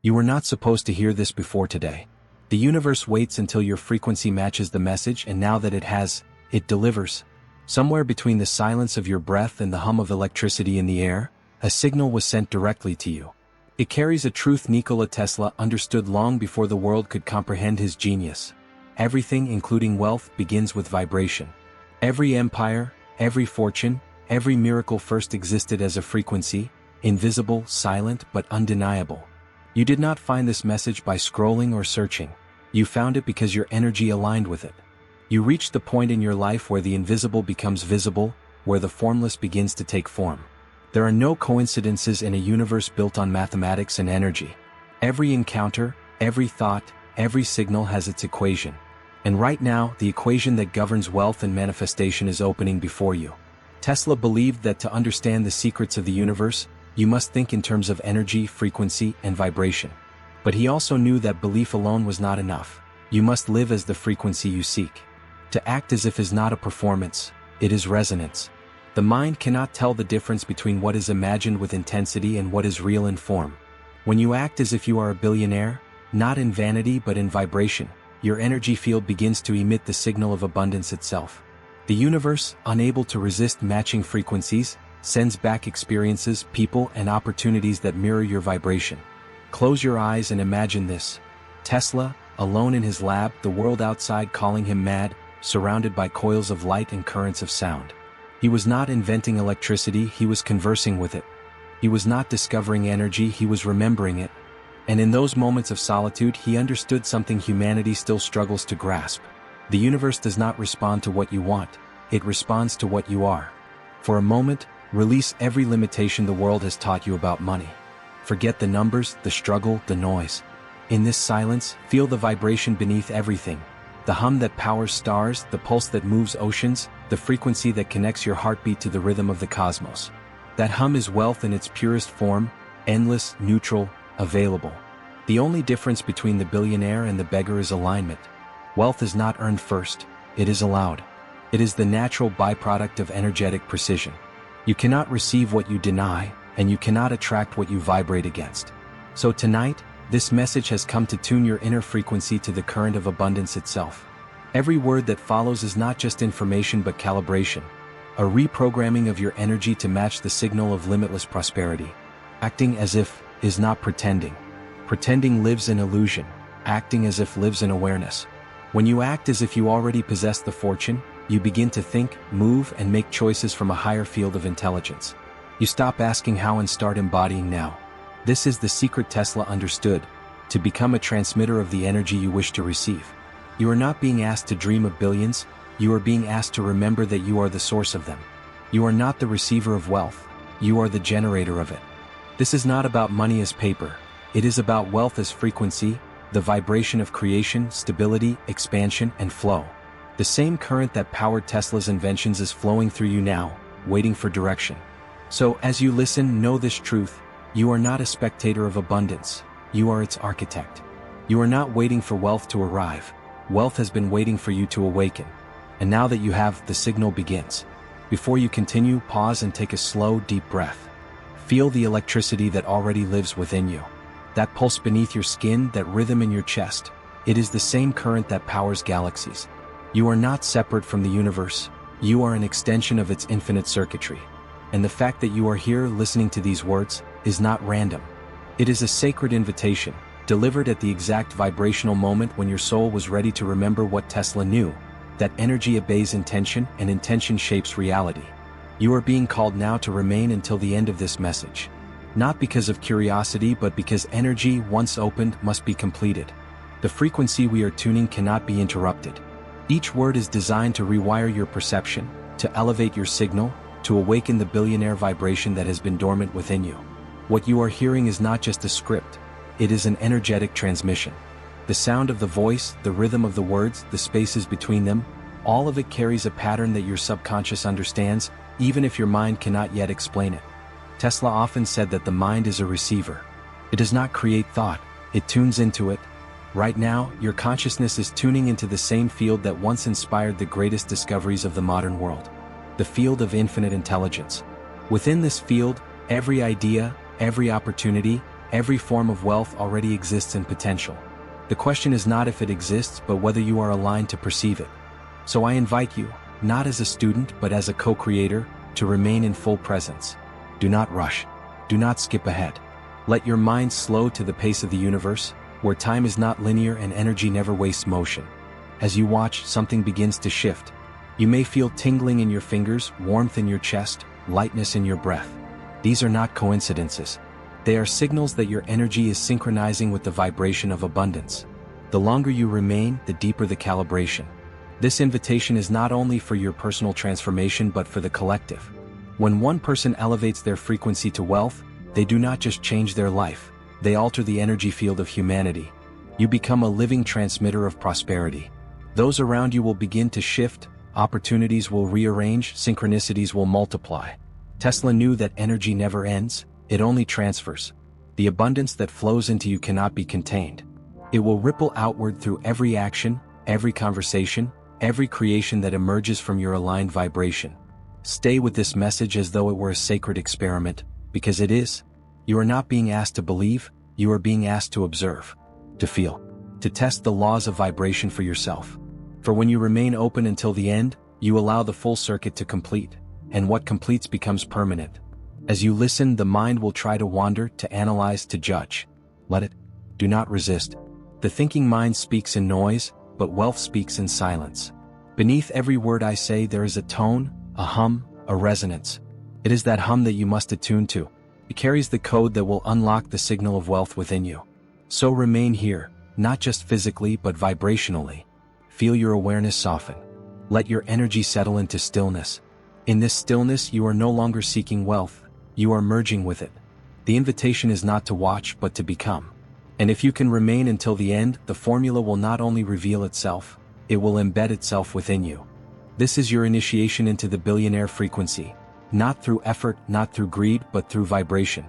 You were not supposed to hear this before today. The universe waits until your frequency matches the message, and now that it has, it delivers. Somewhere between the silence of your breath and the hum of electricity in the air, a signal was sent directly to you. It carries a truth Nikola Tesla understood long before the world could comprehend his genius. Everything, including wealth, begins with vibration. Every empire, every fortune, every miracle first existed as a frequency, invisible, silent, but undeniable. You did not find this message by scrolling or searching. You found it because your energy aligned with it. You reached the point in your life where the invisible becomes visible, where the formless begins to take form. There are no coincidences in a universe built on mathematics and energy. Every encounter, every thought, every signal has its equation. And right now, the equation that governs wealth and manifestation is opening before you. Tesla believed that to understand the secrets of the universe, you must think in terms of energy, frequency, and vibration. But he also knew that belief alone was not enough. You must live as the frequency you seek. To act as if is not a performance, it is resonance. The mind cannot tell the difference between what is imagined with intensity and what is real in form. When you act as if you are a billionaire, not in vanity but in vibration, your energy field begins to emit the signal of abundance itself. The universe, unable to resist matching frequencies, sends back experiences, people, and opportunities that mirror your vibration. Close your eyes and imagine this. Tesla, alone in his lab, the world outside calling him mad, surrounded by coils of light and currents of sound. He was not inventing electricity, he was conversing with it. He was not discovering energy, he was remembering it. And in those moments of solitude, he understood something humanity still struggles to grasp. The universe does not respond to what you want, it responds to what you are. For a moment, release every limitation the world has taught you about money. Forget the numbers, the struggle, the noise. In this silence, feel the vibration beneath everything. The hum that powers stars, the pulse that moves oceans, the frequency that connects your heartbeat to the rhythm of the cosmos. That hum is wealth in its purest form, endless, neutral, available. The only difference between the billionaire and the beggar is alignment. Wealth is not earned first, it is allowed. It is the natural byproduct of energetic precision. You cannot receive what you deny, and you cannot attract what you vibrate against. So tonight, this message has come to tune your inner frequency to the current of abundance itself. Every word that follows is not just information but calibration, a reprogramming of your energy to match the signal of limitless prosperity. Acting as if is not pretending. Pretending lives in illusion, acting as if lives in awareness. When you act as if you already possess the fortune, you begin to think, move, and make choices from a higher field of intelligence. You stop asking how and start embodying now. This is the secret Tesla understood, to become a transmitter of the energy you wish to receive. You are not being asked to dream of billions, you are being asked to remember that you are the source of them. You are not the receiver of wealth, you are the generator of it. This is not about money as paper, it is about wealth as frequency, the vibration of creation, stability, expansion, and flow. The same current that powered Tesla's inventions is flowing through you now, waiting for direction. So as you listen, know this truth. You are not a spectator of abundance, you are its architect. You are not waiting for wealth to arrive, wealth has been waiting for you to awaken. And now that you have, the signal begins. Before you continue, pause and take a slow, deep breath. Feel the electricity that already lives within you. That pulse beneath your skin, that rhythm in your chest. It is the same current that powers galaxies. You are not separate from the universe, you are an extension of its infinite circuitry. And the fact that you are here listening to these words is not random. It is a sacred invitation, delivered at the exact vibrational moment when your soul was ready to remember what Tesla knew, that energy obeys intention and intention shapes reality. You are being called now to remain until the end of this message. Not because of curiosity but because energy, once opened, must be completed. The frequency we are tuning cannot be interrupted. Each word is designed to rewire your perception, to elevate your signal, to awaken the billionaire vibration that has been dormant within you. What you are hearing is not just a script, it is an energetic transmission. The sound of the voice, the rhythm of the words, the spaces between them, all of it carries a pattern that your subconscious understands, even if your mind cannot yet explain it. Tesla often said that the mind is a receiver. It does not create thought, it tunes into it. Right now, your consciousness is tuning into the same field that once inspired the greatest discoveries of the modern world. The field of infinite intelligence. Within this field, every idea, every opportunity, Every form of wealth already exists in potential. The question is not if it exists, but whether you are aligned to perceive it. So I invite you, not as a student but as a co-creator, to remain in full presence. Do not rush. Do not skip ahead. Let your mind slow to the pace of the universe, where time is not linear and energy never wastes motion. As you watch, something begins to shift. You may feel tingling in your fingers, warmth in your chest, lightness in your breath. These are not coincidences. They are signals that your energy is synchronizing with the vibration of abundance. The longer you remain, the deeper the calibration. This invitation is not only for your personal transformation but for the collective. When one person elevates their frequency to wealth, they do not just change their life, they alter the energy field of humanity. You become a living transmitter of prosperity. Those around you will begin to shift, opportunities will rearrange, synchronicities will multiply. Tesla knew that energy never ends, it only transfers. The abundance that flows into you cannot be contained. It will ripple outward through every action, every conversation, every creation that emerges from your aligned vibration. Stay with this message as though it were a sacred experiment, because it is. You are not being asked to believe, you are being asked to observe, to feel, to test the laws of vibration for yourself. For when you remain open until the end, you allow the full circuit to complete, and what completes becomes permanent. As you listen, the mind will try to wander, to analyze, to judge. Let it. Do not resist. The thinking mind speaks in noise, but wealth speaks in silence. Beneath every word I say there is a tone, a hum, a resonance. It is that hum that you must attune to. It carries the code that will unlock the signal of wealth within you. So remain here, not just physically but vibrationally. Feel your awareness soften. Let your energy settle into stillness. In this stillness you are no longer seeking wealth, you are merging with it. The invitation is not to watch but to become. And if you can remain until the end, the formula will not only reveal itself, it will embed itself within you. This is your initiation into the billionaire frequency. Not through effort, not through greed, but through vibration.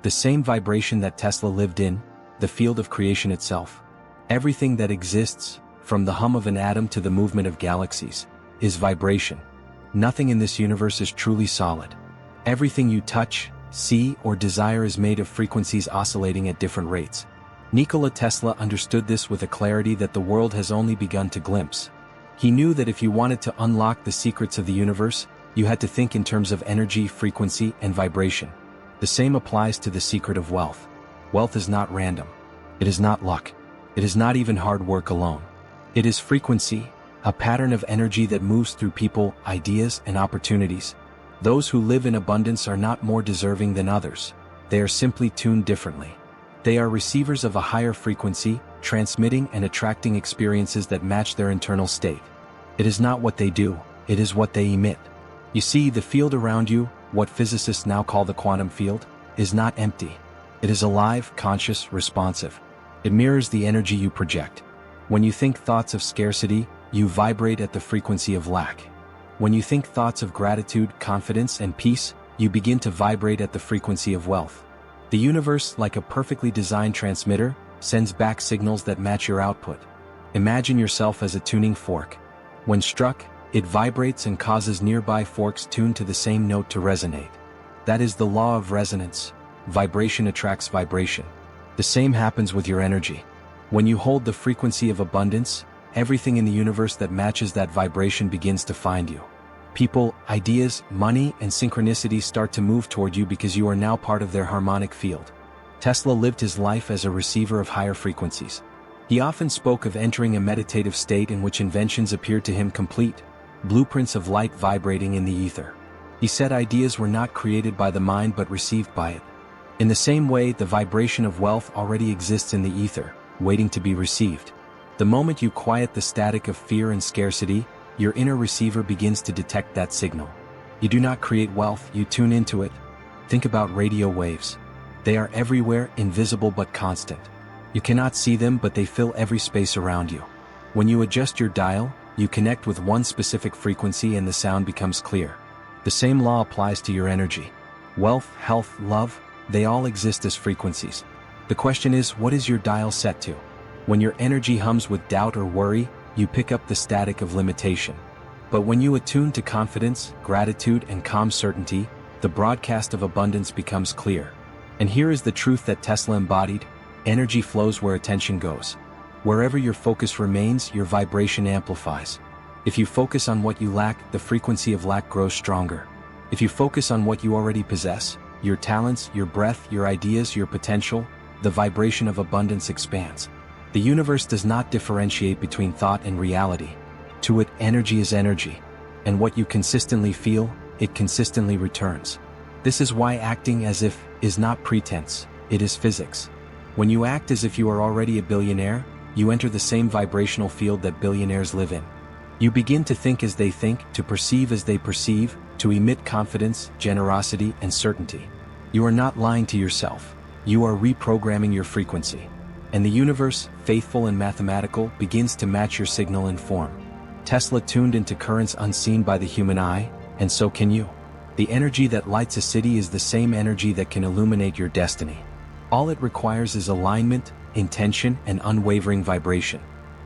The same vibration that Tesla lived in, the field of creation itself. Everything that exists, from the hum of an atom to the movement of galaxies, is vibration. Nothing in this universe is truly solid. Everything you touch, see, or desire is made of frequencies oscillating at different rates. Nikola Tesla understood this with a clarity that the world has only begun to glimpse. He knew that if you wanted to unlock the secrets of the universe, you had to think in terms of energy, frequency, and vibration. The same applies to the secret of wealth. Wealth is not random. It is not luck. It is not even hard work alone. It is frequency, a pattern of energy that moves through people, ideas, and opportunities. Those who live in abundance are not more deserving than others. They are simply tuned differently. They are receivers of a higher frequency, transmitting and attracting experiences that match their internal state. It is not what they do, it is what they emit. You see, the field around you, what physicists now call the quantum field, is not empty. It is alive, conscious, responsive. It mirrors the energy you project. When you think thoughts of scarcity, you vibrate at the frequency of lack. When you think thoughts of gratitude, confidence, and peace, you begin to vibrate at the frequency of wealth. The universe, like a perfectly designed transmitter, sends back signals that match your output. Imagine yourself as a tuning fork. When struck, it vibrates and causes nearby forks tuned to the same note to resonate. That is the law of resonance. Vibration attracts vibration. The same happens with your energy. When you hold the frequency of abundance, everything in the universe that matches that vibration begins to find you. People, ideas, money, and synchronicities start to move toward you because you are now part of their harmonic field. Tesla lived his life as a receiver of higher frequencies. He often spoke of entering a meditative state in which inventions appeared to him complete, blueprints of light vibrating in the ether. He said ideas were not created by the mind but received by it. In the same way, the vibration of wealth already exists in the ether, waiting to be received. The moment you quiet the static of fear and scarcity, your inner receiver begins to detect that signal. You do not create wealth, you tune into it. Think about radio waves. They are everywhere, invisible but constant. You cannot see them, but they fill every space around you. When you adjust your dial, you connect with one specific frequency and the sound becomes clear. The same law applies to your energy. Wealth, health, love, they all exist as frequencies. The question is, what is your dial set to? When your energy hums with doubt or worry, you pick up the static of limitation. But when you attune to confidence, gratitude, and calm certainty, the broadcast of abundance becomes clear. And here is the truth that Tesla embodied: energy flows where attention goes. Wherever your focus remains, your vibration amplifies. If you focus on what you lack, the frequency of lack grows stronger. If you focus on what you already possess, your talents, your breath, your ideas, your potential, the vibration of abundance expands. The universe does not differentiate between thought and reality. To it, energy is energy. And what you consistently feel, it consistently returns. This is why acting as if is not pretense, it is physics. When you act as if you are already a billionaire, you enter the same vibrational field that billionaires live in. You begin to think as they think, to perceive as they perceive, to emit confidence, generosity, and certainty. You are not lying to yourself. You are reprogramming your frequency. And the universe, faithful and mathematical, begins to match your signal and form. Tesla tuned into currents unseen by the human eye, and so can you. The energy that lights a city is the same energy that can illuminate your destiny. All it requires is alignment, intention, and unwavering vibration.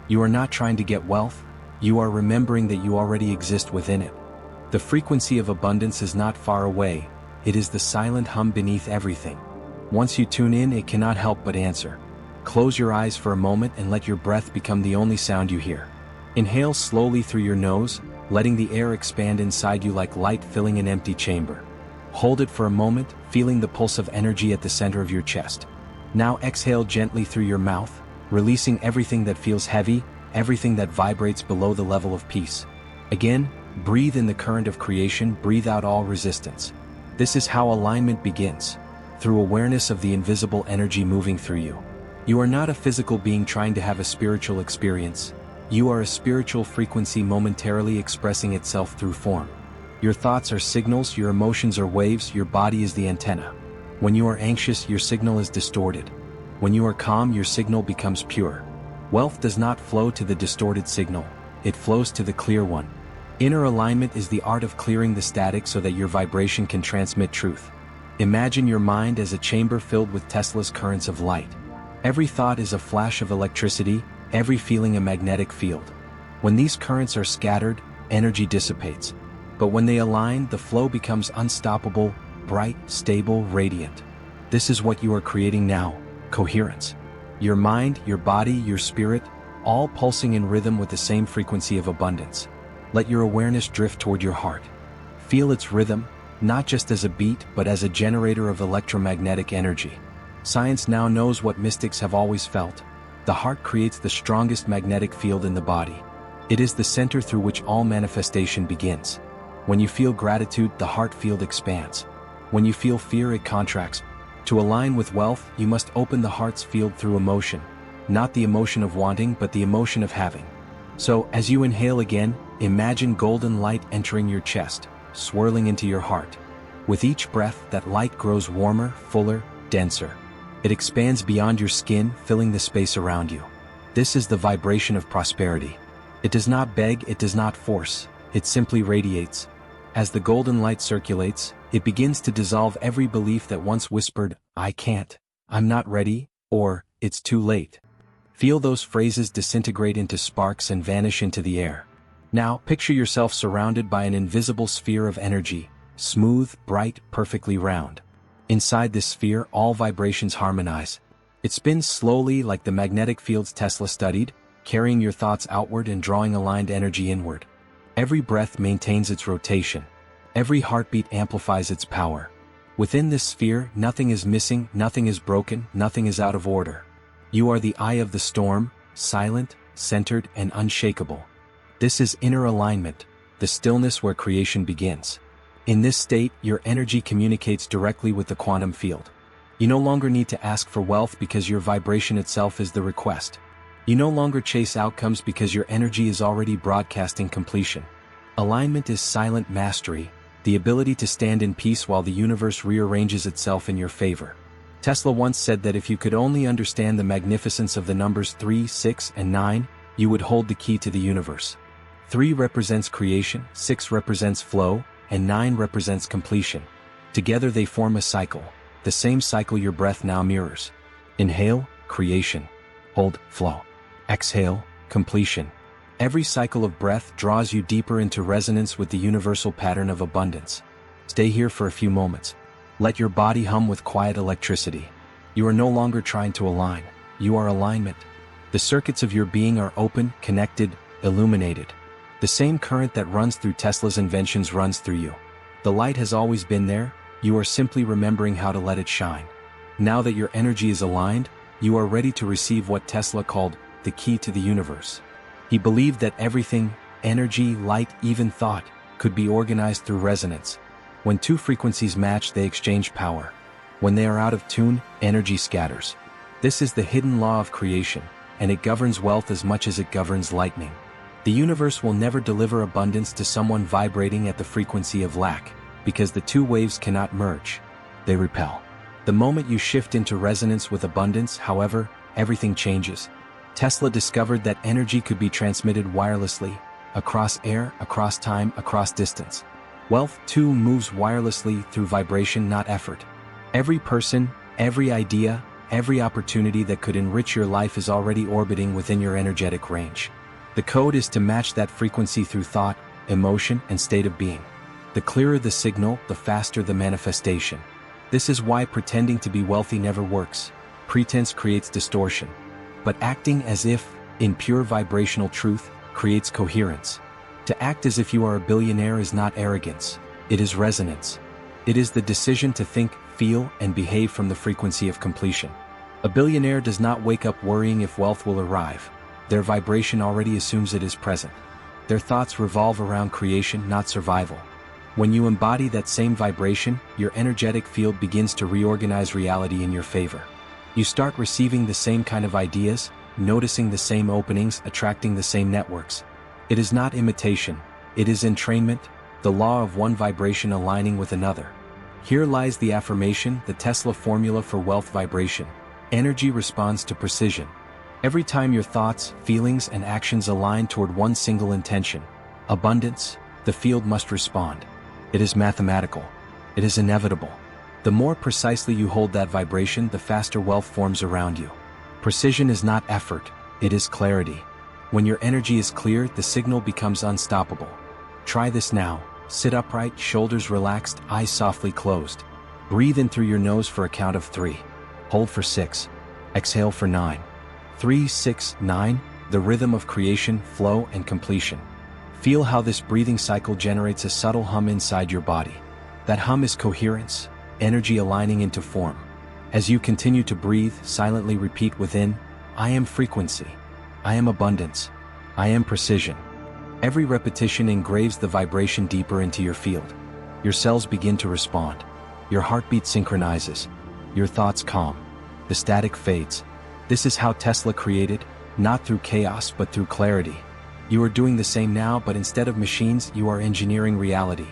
You are not trying to get wealth, you are remembering that you already exist within it. The frequency of abundance is not far away, it is the silent hum beneath everything. Once you tune in, it cannot help but answer. Close your eyes for a moment and let your breath become the only sound you hear. Inhale slowly through your nose, letting the air expand inside you like light filling an empty chamber. Hold it for a moment, feeling the pulse of energy at the center of your chest. Now exhale gently through your mouth, releasing everything that feels heavy, everything that vibrates below the level of peace. Again, breathe in the current of creation, breathe out all resistance. This is how alignment begins, through awareness of the invisible energy moving through you. You are not a physical being trying to have a spiritual experience. You are a spiritual frequency momentarily expressing itself through form. Your thoughts are signals, your emotions are waves, your body is the antenna. When you are anxious, your signal is distorted. When you are calm, your signal becomes pure. Wealth does not flow to the distorted signal, it flows to the clear one. Inner alignment is the art of clearing the static so that your vibration can transmit truth. Imagine your mind as a chamber filled with Tesla's currents of light. Every thought is a flash of electricity, every feeling a magnetic field. When these currents are scattered, energy dissipates. But when they align, the flow becomes unstoppable, bright, stable, radiant. This is what you are creating now: coherence. Your mind, your body, your spirit, all pulsing in rhythm with the same frequency of abundance. Let your awareness drift toward your heart. Feel its rhythm, not just as a beat, but as a generator of electromagnetic energy. Science now knows what mystics have always felt. The heart creates the strongest magnetic field in the body. It is the center through which all manifestation begins. When you feel gratitude, the heart field expands. When you feel fear, it contracts. To align with wealth, you must open the heart's field through emotion. Not the emotion of wanting, but the emotion of having. So, as you inhale again, imagine golden light entering your chest, swirling into your heart. With each breath, that light grows warmer, fuller, denser. It expands beyond your skin, filling the space around you. This is the vibration of prosperity. It does not beg, it does not force, it simply radiates. As the golden light circulates, it begins to dissolve every belief that once whispered, "I can't," "I'm not ready," or "it's too late." Feel those phrases disintegrate into sparks and vanish into the air. Now, picture yourself surrounded by an invisible sphere of energy, smooth, bright, perfectly round. Inside this sphere, all vibrations harmonize. It spins slowly like the magnetic fields Tesla studied, carrying your thoughts outward and drawing aligned energy inward. Every breath maintains its rotation. Every heartbeat amplifies its power. Within this sphere, nothing is missing, nothing is broken, nothing is out of order. You are the eye of the storm, silent, centered, and unshakable. This is inner alignment, the stillness where creation begins. In this state, your energy communicates directly with the quantum field. You no longer need to ask for wealth because your vibration itself is the request. You no longer chase outcomes because your energy is already broadcasting completion. Alignment is silent mastery, the ability to stand in peace while the universe rearranges itself in your favor. Tesla once said that if you could only understand the magnificence of the numbers 3, 6, and 9, you would hold the key to the universe. 3 represents creation, 6 represents flow, and 9 represents completion. Together they form a cycle, the same cycle your breath now mirrors. Inhale, creation. Hold, flow. Exhale, completion. Every cycle of breath draws you deeper into resonance with the universal pattern of abundance. Stay here for a few moments. Let your body hum with quiet electricity. You are no longer trying to align, you are alignment. The circuits of your being are open, connected, illuminated. The same current that runs through Tesla's inventions runs through you. The light has always been there, you are simply remembering how to let it shine. Now that your energy is aligned, you are ready to receive what Tesla called the key to the universe. He believed that everything, energy, light, even thought, could be organized through resonance. When two frequencies match, they exchange power. When they are out of tune, energy scatters. This is the hidden law of creation, and it governs wealth as much as it governs lightning. The universe will never deliver abundance to someone vibrating at the frequency of lack, because the two waves cannot merge. They repel. The moment you shift into resonance with abundance, however, everything changes. Tesla discovered that energy could be transmitted wirelessly, across air, across time, across distance. Wealth, too, moves wirelessly through vibration, not effort. Every person, every idea, every opportunity that could enrich your life is already orbiting within your energetic range. The code is to match that frequency through thought, emotion, and state of being. The clearer the signal, the faster the manifestation. This is why pretending to be wealthy never works. Pretense creates distortion. But acting as if, in pure vibrational truth, creates coherence. To act as if you are a billionaire is not arrogance, it is resonance. It is the decision to think, feel, and behave from the frequency of completion. A billionaire does not wake up worrying if wealth will arrive. Their vibration already assumes it is present. Their thoughts revolve around creation, not survival. When you embody that same vibration, your energetic field begins to reorganize reality in your favor. You start receiving the same kind of ideas, noticing the same openings, attracting the same networks. It is not imitation, it is entrainment, the law of one vibration aligning with another. Here lies the affirmation, the Tesla formula for wealth vibration. Energy responds to precision. Every time your thoughts, feelings, and actions align toward one single intention, abundance, the field must respond. It is mathematical. It is inevitable. The more precisely you hold that vibration, the faster wealth forms around you. Precision is not effort, it is clarity. When your energy is clear, the signal becomes unstoppable. Try this now. Sit upright, shoulders relaxed, eyes softly closed. Breathe in through your nose for a count of 3. Hold for 6. Exhale for 9. 3, 6, 9, the rhythm of creation, flow, and completion. Feel how this breathing cycle generates a subtle hum inside your body. That hum is coherence, energy aligning into form. As you continue to breathe, silently repeat within, I am frequency. I am abundance. I am precision. Every repetition engraves the vibration deeper into your field. Your cells begin to respond. Your heartbeat synchronizes. Your thoughts calm. The static fades. This is how Tesla created, not through chaos but through clarity. You are doing the same now, but instead of machines, you are engineering reality.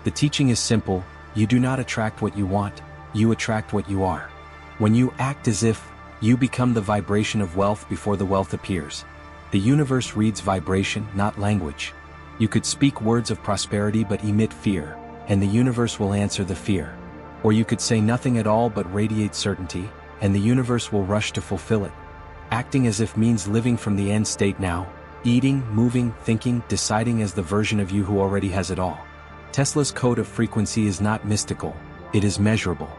The teaching is simple, you do not attract what you want, you attract what you are. When you act as if, you become the vibration of wealth before the wealth appears. The universe reads vibration, not language. You could speak words of prosperity but emit fear, and the universe will answer the fear. Or you could say nothing at all but radiate certainty, and the universe will rush to fulfill it. Acting as if means living from the end state now, eating, moving, thinking, deciding as the version of you who already has it all. Tesla's code of frequency is not mystical, it is measurable.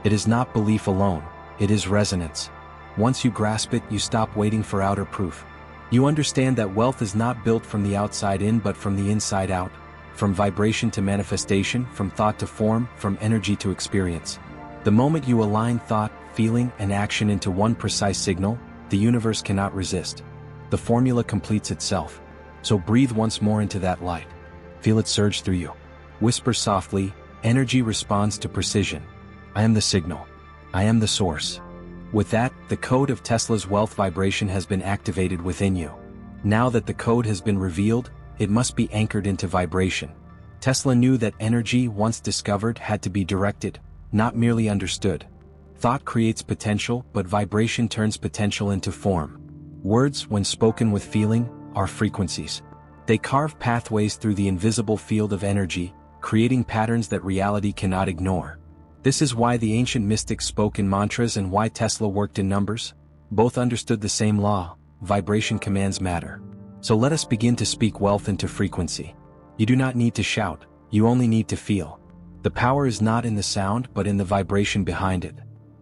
It is not belief alone, it is resonance. Once you grasp it, you stop waiting for outer proof. You understand that wealth is not built from the outside in but from the inside out, from vibration to manifestation, from thought to form, from energy to experience. The moment you align thought, feeling, and action into one precise signal, the universe cannot resist. The formula completes itself. So breathe once more into that light. Feel it surge through you. Whisper softly, energy responds to precision. I am the signal. I am the source. With that, the code of Tesla's wealth vibration has been activated within you. Now that the code has been revealed, it must be anchored into vibration. Tesla knew that energy, once discovered, had to be directed, not merely understood. Thought creates potential, but vibration turns potential into form. Words, when spoken with feeling, are frequencies. They carve pathways through the invisible field of energy, creating patterns that reality cannot ignore. This is why the ancient mystics spoke in mantras and why Tesla worked in numbers. Both understood the same law: vibration commands matter. So let us begin to speak wealth into frequency. You do not need to shout, you only need to feel. The power is not in the sound but in the vibration behind it.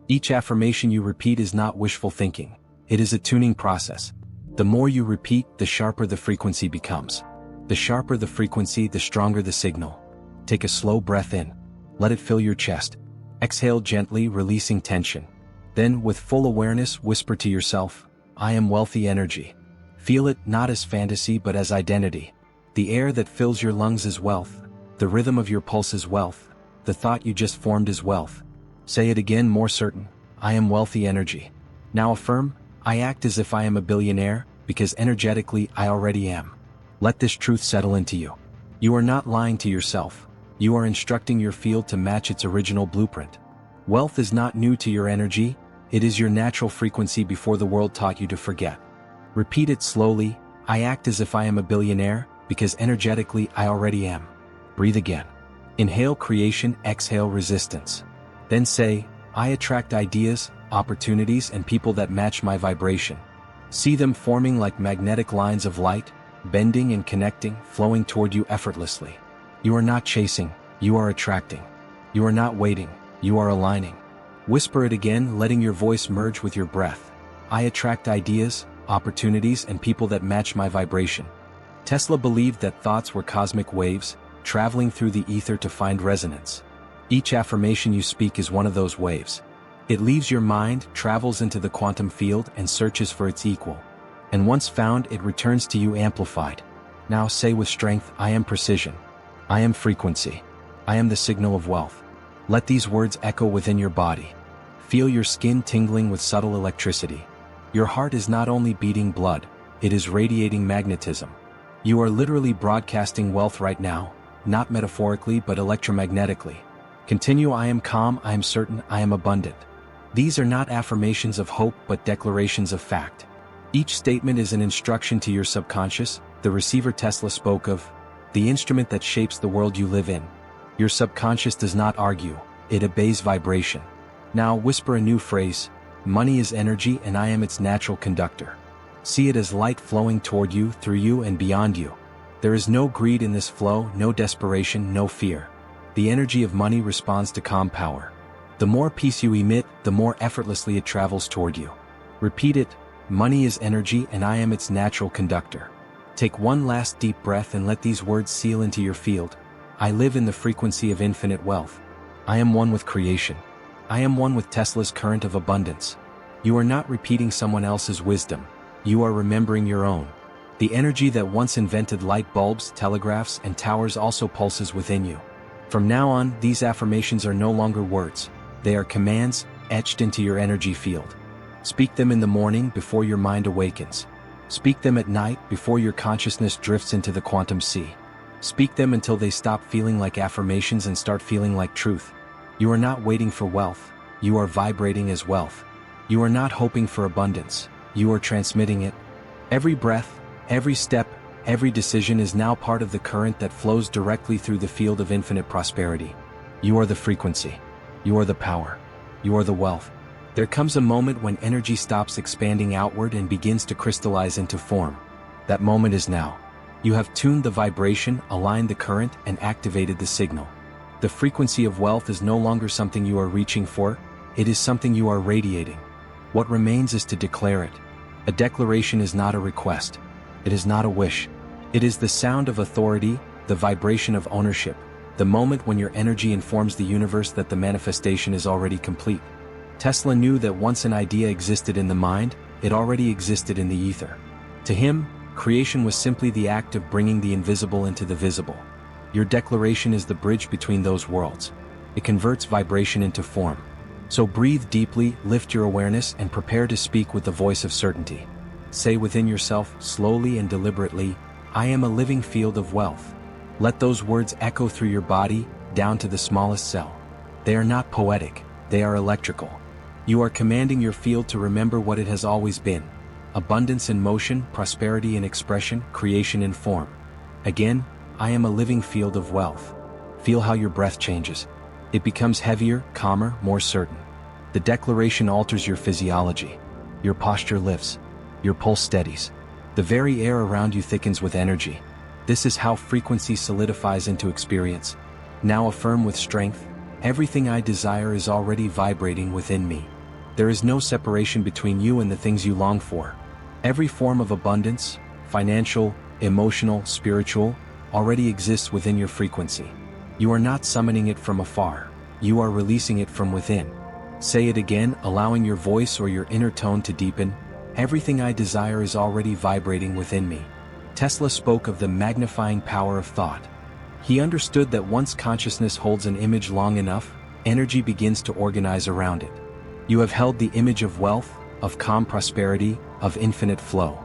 Each affirmation you repeat is not wishful thinking. It is a tuning process. The more you repeat, the sharper the frequency becomes. The sharper the frequency, the stronger the signal. Take a slow breath in. Let it fill your chest. Exhale gently, releasing tension. Then, with full awareness, whisper to yourself, I am wealthy energy. Feel it not as fantasy but as identity. The air that fills your lungs is wealth. The rhythm of your pulse is wealth. The thought you just formed is wealth. Say it again, more certain. I am wealthy energy. Now affirm, I act as if I am a billionaire, because energetically I already am. Let this truth settle into you. You are not lying to yourself. You are instructing your field to match its original blueprint. Wealth is not new to your energy, it is your natural frequency before the world taught you to forget. Repeat it slowly, I act as if I am a billionaire, because energetically I already am. Breathe again. Inhale creation, exhale resistance. Then say, I attract ideas, opportunities and people that match my vibration. See them forming like magnetic lines of light, bending and connecting, flowing toward you effortlessly. You are not chasing, you are attracting. You are not waiting, you are aligning. Whisper it again, letting your voice merge with your breath. I attract ideas, opportunities and people that match my vibration. Tesla believed that thoughts were cosmic waves, traveling through the ether to find resonance. Each affirmation you speak is one of those waves. It leaves your mind, travels into the quantum field and searches for its equal. And once found, it returns to you amplified. Now say with strength, I am precision. I am frequency. I am the signal of wealth. Let these words echo within your body. Feel your skin tingling with subtle electricity. Your heart is not only beating blood, it is radiating magnetism. You are literally broadcasting wealth right now, not metaphorically but electromagnetically. Continue, I am calm, I am certain, I am abundant. These are not affirmations of hope but declarations of fact. Each statement is an instruction to your subconscious, the receiver Tesla spoke of, the instrument that shapes the world you live in. Your subconscious does not argue, it obeys vibration. Now whisper a new phrase, money is energy and I am its natural conductor. See it as light flowing toward you, through you and beyond you. There is no greed in this flow, no desperation, no fear. The energy of money responds to calm power. The more peace you emit, the more effortlessly it travels toward you. Repeat it, money is energy and I am its natural conductor. Take one last deep breath and let these words seal into your field. I live in the frequency of infinite wealth. I am one with creation. I am one with Tesla's current of abundance. You are not repeating someone else's wisdom. You are remembering your own. The energy that once invented light bulbs, telegraphs, and towers also pulses within you. From now on, these affirmations are no longer words. They are commands, etched into your energy field. Speak them in the morning before your mind awakens. Speak them at night before your consciousness drifts into the quantum sea. Speak them until they stop feeling like affirmations and start feeling like truth. You are not waiting for wealth. You are vibrating as wealth. You are not hoping for abundance. You are transmitting it. Every breath, every step, every decision is now part of the current that flows directly through the field of infinite prosperity. You are the frequency. You are the power. You are the wealth. There comes a moment when energy stops expanding outward and begins to crystallize into form. That moment is now. You have tuned the vibration, aligned the current, and activated the signal. The frequency of wealth is no longer something you are reaching for, it is something you are radiating. What remains is to declare it. A declaration is not a request. It is not a wish. It is the sound of authority, the vibration of ownership, the moment when your energy informs the universe that the manifestation is already complete. Tesla knew that once an idea existed in the mind, it already existed in the ether. To him, creation was simply the act of bringing the invisible into the visible. Your declaration is the bridge between those worlds. It converts vibration into form. So breathe deeply, lift your awareness, and prepare to speak with the voice of certainty. Say within yourself, slowly and deliberately, I am a living field of wealth. Let those words echo through your body, down to the smallest cell. They are not poetic, they are electrical. You are commanding your field to remember what it has always been. Abundance in motion, prosperity in expression, creation in form. Again, I am a living field of wealth. Feel how your breath changes. It becomes heavier, calmer, more certain. The declaration alters your physiology. Your posture lifts. Your pulse steadies. The very air around you thickens with energy. This is how frequency solidifies into experience. Now affirm with strength, everything I desire is already vibrating within me. There is no separation between you and the things you long for. Every form of abundance, financial, emotional, spiritual, already exists within your frequency. You are not summoning it from afar. You are releasing it from within. Say it again, allowing your voice or your inner tone to deepen. Everything I desire is already vibrating within me. Tesla spoke of the magnifying power of thought. He understood that once consciousness holds an image long enough, energy begins to organize around it. You have held the image of wealth, of calm prosperity, of infinite flow.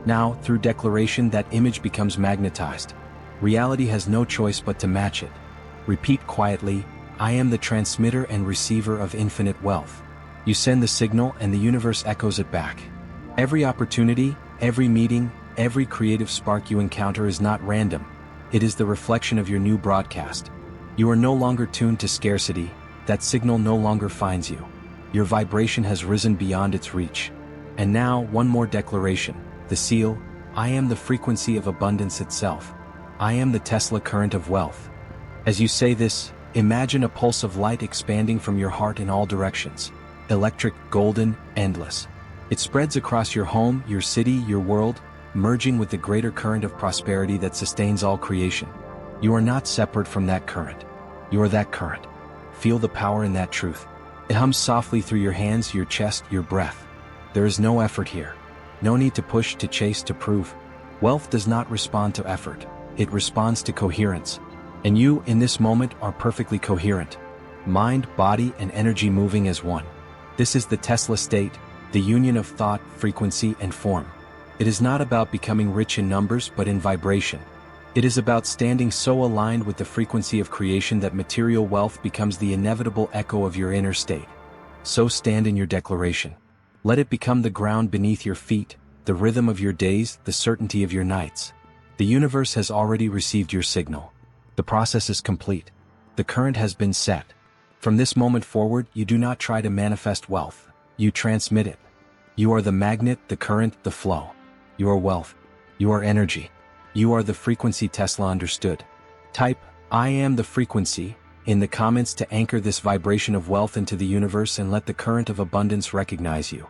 Now, through declaration, that image becomes magnetized. Reality has no choice but to match it. Repeat quietly, I am the transmitter and receiver of infinite wealth. You send the signal and the universe echoes it back. Every opportunity, every meeting, every creative spark you encounter is not random. It is the reflection of your new broadcast. You are no longer tuned to scarcity, that signal no longer finds you. Your vibration has risen beyond its reach. And now, one more declaration, the seal, I am the frequency of abundance itself. I am the Tesla current of wealth. As you say this, imagine a pulse of light expanding from your heart in all directions. Electric, golden, endless. It spreads across your home, your city, your world, merging with the greater current of prosperity that sustains all creation. You are not separate from that current. You are that current. Feel the power in that truth. It hums softly through your hands, your chest, your breath. There is no effort here. No need to push, to chase, to prove. Wealth does not respond to effort. It responds to coherence. And you, in this moment, are perfectly coherent. Mind, body, and energy moving as one. This is the Tesla state, the union of thought, frequency, and form. It is not about becoming rich in numbers but in vibration. It is about standing so aligned with the frequency of creation that material wealth becomes the inevitable echo of your inner state. So stand in your declaration. Let it become the ground beneath your feet, the rhythm of your days, the certainty of your nights. The universe has already received your signal. The process is complete. The current has been set. From this moment forward, you do not try to manifest wealth. You transmit it. You are the magnet, the current, the flow. You are wealth. You are energy. You are the frequency Tesla understood. Type, I am the frequency, in the comments to anchor this vibration of wealth into the universe and let the current of abundance recognize you.